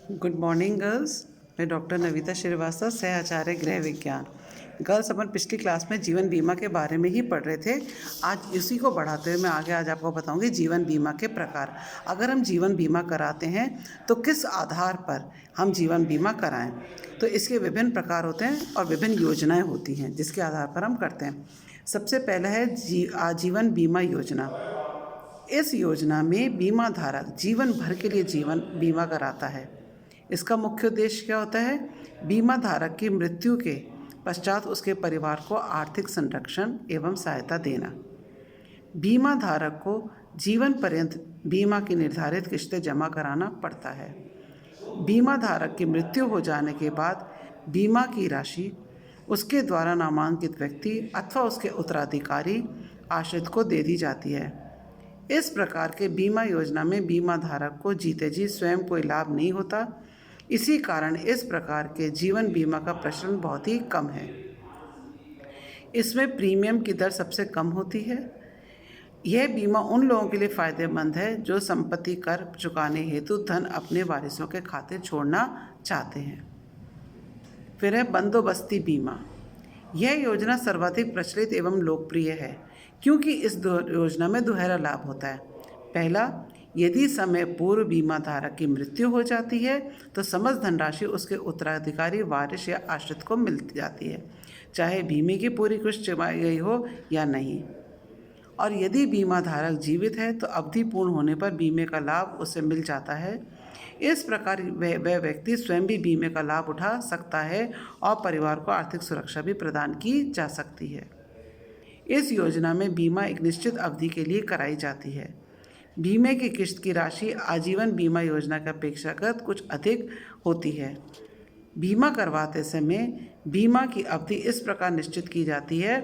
Good morning girls. मैं doctor Navita Srivastava, सह आचार्य गृह विज्ञान। गर्ल्स, अपन पिछली क्लास में जीवन बीमा के बारे में ही पढ़ रहे थे। आज इसी को बढ़ाते हुए मैं आज आपको बताऊंगी जीवन बीमा के प्रकार। अगर हम जीवन बीमा कराते हैं तो किस आधार पर हम जीवन बीमा कराएं। तो इसके विभिन्न प्रकार होते हैं और विभिन्न योजनाएं होती हैं जिसके आधार पर हम करते हैं। सबसे पहला है आजीवन बीमा योजना। इस योजना में बीमा धारक जीवन भर के लिए जीवन बीमा कराता है। इसका मुख्य उद्देश्य क्या होता है? बीमा धारक की मृत्यु के पश्चात उसके परिवार को आर्थिक संरक्षण एवं सहायता देना। बीमा धारक को जीवन पर्यंत बीमा की निर्धारित किश्तें जमा कराना पड़ता है। बीमा धारक की मृत्यु हो जाने के बाद बीमा की राशि उसके द्वारा नामांकित व्यक्ति अथवा उसके उत्तराधिकारी आश्रित को दे दी जाती है। इस प्रकार के बीमा योजना में बीमा धारक को जीते जी स्वयं कोई लाभ नहीं होता। इसी कारण इस प्रकार के जीवन बीमा का प्रचलन बहुत ही कम है। इसमें प्रीमियम की दर सबसे कम होती है। यह बीमा उन लोगों के लिए फ़ायदेमंद है जो संपत्ति कर चुकाने हेतु धन अपने वारिसों के खाते छोड़ना चाहते हैं। फिर है बंदोबस्ती बीमा। यह योजना सर्वाधिक प्रचलित एवं लोकप्रिय है क्योंकि इस योजना में दोहरा लाभ होता है। पहला, यदि समय पूर्व बीमा धारक की मृत्यु हो जाती है तो समस्त धनराशि उसके उत्तराधिकारी वारिस या आश्रित को मिल जाती है, चाहे बीमे की पूरी किश्त चुकाई गई हो या नहीं। और यदि बीमा धारक जीवित है तो अवधि पूर्ण होने पर बीमे का लाभ उसे मिल जाता है। इस प्रकार वह व्यक्ति स्वयं भी बीमे का लाभ उठा सकता है और परिवार को आर्थिक सुरक्षा भी प्रदान की जा सकती है। इस योजना में बीमा एक निश्चित अवधि के लिए कराई जाती है। बीमे की किश्त की राशि आजीवन बीमा योजना की अपेक्षाकृत कुछ अधिक होती है। बीमा करवाते समय बीमा की अवधि इस प्रकार निश्चित की जाती है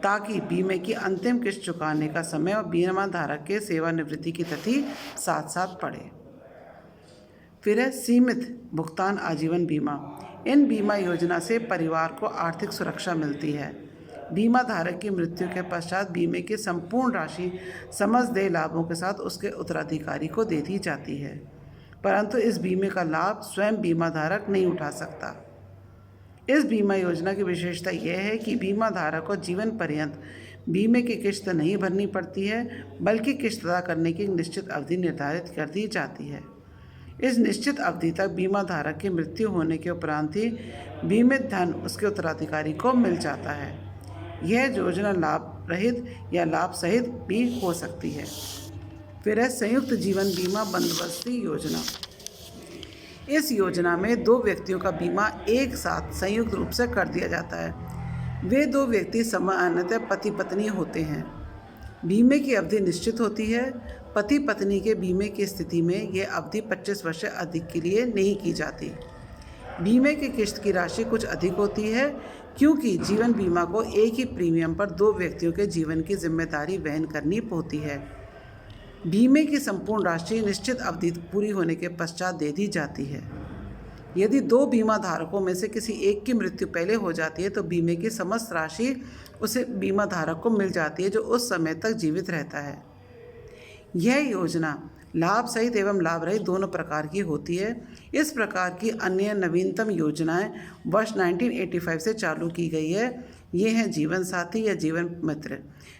ताकि बीमे की अंतिम किश्त चुकाने का समय और बीमा धारक के सेवानिवृत्ति की तिथि साथ साथ पड़े। फिर है सीमित भुगतान आजीवन बीमा। इन बीमा योजना से परिवार को आर्थिक सुरक्षा मिलती है। बीमा धारक की मृत्यु के पश्चात बीमे की संपूर्ण राशि समस्त देय लाभों के साथ उसके उत्तराधिकारी को दे दी जाती है, परंतु इस बीमे का लाभ स्वयं बीमा धारक नहीं उठा सकता। इस बीमा योजना की विशेषता यह है कि बीमा धारक को जीवन पर्यंत बीमे की किश्त नहीं भरनी पड़ती है, बल्कि किश्त अदा करने की निश्चित अवधि निर्धारित कर दी जाती है। इस निश्चित अवधि तक बीमा धारक की मृत्यु होने के उपरांत ही बीमित धन उसके उत्तराधिकारी को मिल जाता है। यह योजना लाभ रहित या लाभ सहित भी हो सकती है। फिर है संयुक्त जीवन बीमा बंदोबस्ती योजना। इस योजना में दो व्यक्तियों का बीमा एक साथ संयुक्त रूप से कर दिया जाता है। वे दो व्यक्ति सामान्यतः पति पत्नी होते हैं। बीमे की अवधि निश्चित होती है। पति पत्नी के बीमे की स्थिति में यह अवधि 25 वर्ष से अधिक के लिए नहीं की जाती। बीमे की किश्त की राशि कुछ अधिक होती है क्योंकि जीवन बीमा को एक ही प्रीमियम पर दो व्यक्तियों के जीवन की जिम्मेदारी वहन करनी होती है। बीमे की संपूर्ण राशि निश्चित अवधि पूरी होने के पश्चात दे दी जाती है। यदि दो बीमा धारकों में से किसी एक की मृत्यु पहले हो जाती है तो बीमे की समस्त राशि उसे बीमा धारक को मिल जाती है जो उस समय तक जीवित रहता है। यह योजना लाभ सहित एवं लाभ रहित दोनों प्रकार की होती है। इस प्रकार की अन्य नवीनतम योजनाएं वर्ष 1985 से चालू की गई है। ये हैं जीवन साथी या जीवन मित्र।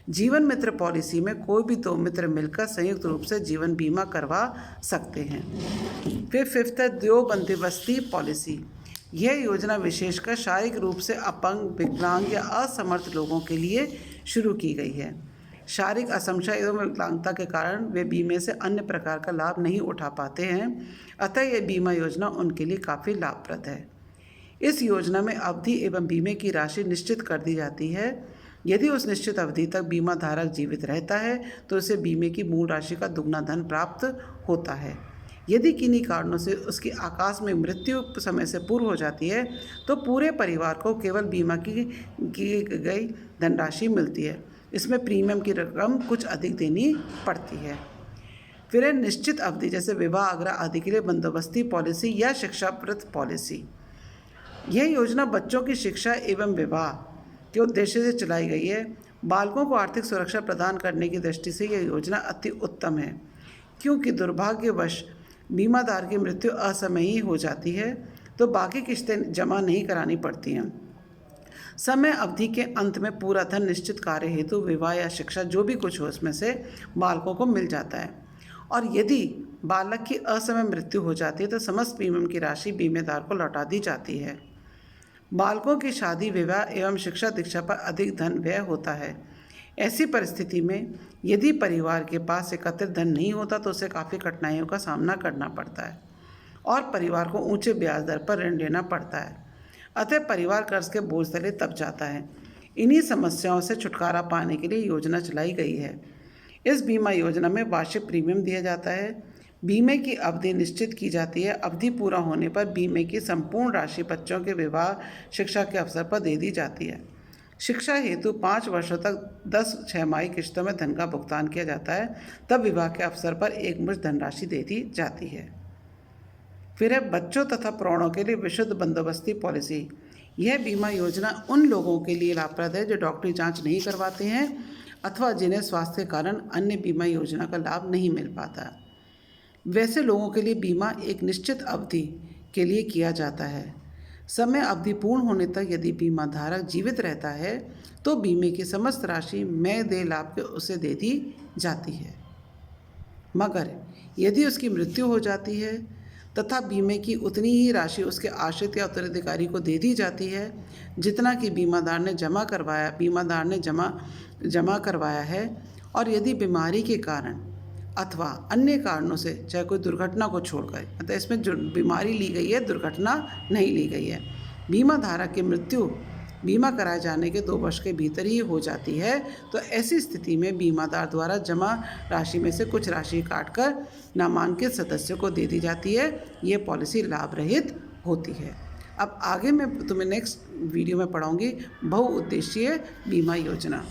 जीवन मित्र पॉलिसी में कोई भी दो मित्र मिलकर संयुक्त रूप से जीवन बीमा करवा सकते हैं। फिर फिफ्थ है दो बंदोबस्ती पॉलिसी। यह योजना विशेषकर शारीरिक रूप से अपंग, विकलांग या असमर्थ लोगों के लिए शुरू की गई है। शारीरिक असमता एवं विकलांगता के कारण वे बीमे से अन्य प्रकार का लाभ नहीं उठा पाते हैं, अतः यह बीमा योजना उनके लिए काफ़ी लाभप्रद है। इस योजना में अवधि एवं बीमे की राशि निश्चित कर दी जाती है। यदि उस निश्चित अवधि तक बीमा धारक जीवित रहता है तो उसे बीमे की मूल राशि का दुगना धन प्राप्त होता है। यदि किन्हीं कारणों से उसकी आकाश में मृत्यु समय से पूर्व हो जाती है तो पूरे परिवार को केवल बीमा की गई धनराशि मिलती है। इसमें प्रीमियम की रकम कुछ अधिक देनी पड़ती है। फिर है निश्चित अवधि जैसे विवाह आग्रह आदि के लिए बंदोबस्ती पॉलिसी या शिक्षाप्रद पॉलिसी। यह योजना बच्चों की शिक्षा एवं विवाह के उद्देश्य से चलाई गई है। बालकों को आर्थिक सुरक्षा प्रदान करने की दृष्टि से यह योजना अति उत्तम है क्योंकि दुर्भाग्यवश बीमादार की मृत्यु असमयी हो जाती है तो बाकी किस्तें जमा नहीं करानी पड़ती हैं। समय अवधि के अंत में पूरा धन निश्चित कार्य हेतु विवाह या शिक्षा जो भी कुछ हो उसमें से बालकों को मिल जाता है। और यदि बालक की असमय मृत्यु हो जाती है तो समस्त प्रीमियम की राशि बीमेदार को लौटा दी जाती है। बालकों की शादी, विवाह एवं शिक्षा दीक्षा पर अधिक धन व्यय होता है। ऐसी परिस्थिति में यदि परिवार के पास एकत्रित धन नहीं होता तो उसे काफ़ी कठिनाइयों का सामना करना पड़ता है और परिवार को ऊंचे ब्याज दर पर ऋण लेना पड़ता है। अतः परिवार कर्ज के बोझ तले दब जाता है। इन्हीं समस्याओं से छुटकारा पाने के लिए योजना चलाई गई है। इस बीमा योजना में वार्षिक प्रीमियम दिया जाता है। बीमे की अवधि निश्चित की जाती है। अवधि पूरा होने पर बीमे की संपूर्ण राशि बच्चों के विवाह शिक्षा के अवसर पर दे दी जाती है। शिक्षा हेतु 5 वर्षों तक 10 छमाही किश्तों में धन का भुगतान किया जाता है। तब विवाह के अवसर पर एकमुश्त धनराशि दे दी जाती है। फिर है बच्चों तथा प्रौढ़ों के लिए विशुद्ध बंदोबस्ती पॉलिसी। यह बीमा योजना उन लोगों के लिए लाभप्रद है जो डॉक्टरी जांच नहीं करवाते हैं अथवा जिन्हें स्वास्थ्य के कारण अन्य बीमा योजना का लाभ नहीं मिल पाता। वैसे लोगों के लिए बीमा एक निश्चित अवधि के लिए किया जाता है। समय अवधि पूर्ण होने तक यदि बीमा धारक जीवित रहता है तो बीमे की समस्त राशि में देय लाभ के उसे दे दी जाती है। मगर यदि उसकी मृत्यु हो जाती है तथा बीमे की उतनी ही राशि उसके आश्रित या उत्तराधिकारी को दे दी जाती है जितना कि बीमादार ने जमा करवाया है, और यदि बीमारी के कारण अथवा अन्य कारणों से, चाहे कोई दुर्घटना को छोड़कर, मतलब इसमें जो बीमारी ली गई है दुर्घटना नहीं ली गई है, बीमा धारक की मृत्यु बीमा कराए जाने के 2 वर्ष के भीतर ही हो जाती है तो ऐसी स्थिति में बीमादार द्वारा जमा राशि में से कुछ राशि काटकर नामांकित सदस्यों को दे दी जाती है। ये पॉलिसी लाभ रहित होती है। अब आगे मैं तुम्हें नेक्स्ट वीडियो में पढ़ाऊँगी बहुउद्देशीय बीमा योजना।